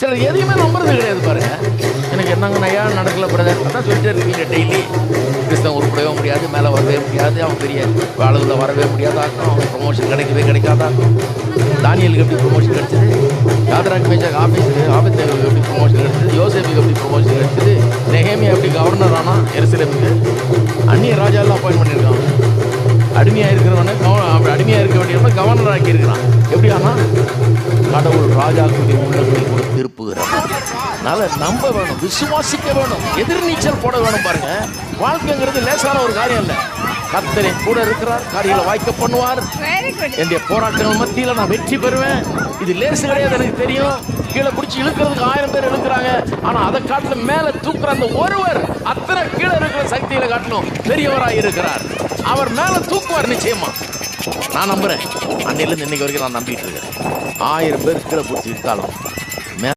சிலர் எதையுமே நம்புறது கிடையாது பாருங்க. எனக்கு என்னங்க நையா நடக்கல பிரதர், அதான் சொல்லிட்டே இருக்கீங்க டெய்லி. கிறிஸ்தவன் உருப்படவே முடியாது, மேலே வரவே முடியாது, அவன் பெரிய அளவில் வரவே முடியாதாக்கும், அவன் ப்ரொமோஷன் கிடைக்கவே கிடைக்காதாக்கும். தானியலுக்கு எப்படி ப்ரொமோஷன் கிடைச்சது, யாத்ராக்கு மேஜாக்கு ஆபத்தேவுக்கு எப்படி ப்ரொமோஷன் கிடைச்சது, யோசேப்புக்கு எப்படி ப்ரொமோஷன் கிடைச்சது, நெகேமியா எப்படி கவர்னர் ஆனால் எருசலேமுக்கு. அந்நிய ராஜாலாம் அப்பாயின்ட் பண்ணியிருக்கான். அடிமையாக இருக்கிறவன அப்படி அடிமையாக இருக்க வேண்டியவன கவர்னர் ஆக்கி இருக்கிறான். எப்படி ஆனால் கடவுள் ராஜாக்களுடைய உள்ளங்களை கூட திருப்புகிறார். அதனால நம்ப வேணும், விசுவாசிக்க வேணும், எதிர்நீச்சல் போட வேணும். பாருங்க, வாழ்க்கைங்கிறது லேசான ஒரு காரியம் இல்லை. கர்த்தர் கூட இருக்கிறார், காரியங்களை வாய்க்க பண்ணுவார். என்னுடைய போராட்டங்கள் மத்தியில் நான் வெற்றி பெறுவேன். இது லேசு கிடையாது, எனக்கு தெரியும். கீழே பிடிச்சி இழுக்கிறதுக்கு 1000 பேர் இழுக்கிறாங்க. ஆனா அதை காட்டிலும் மேல தூக்குற அந்த ஒருவர் அத்தனை கீழே இருக்கிற சக்தியில காட்டணும் பெரியவராக இருக்கிறார். அவர் மேல தூக்குவார் நிச்சயமா. நான் நம்புறேன். அன்னையிலிருந்து இன்னைக்கு வரைக்கும் நான் நம்பிட்டு இருக்கேன். 1000 பேர் கீழே பிடிச்சி இழுத்தாலும்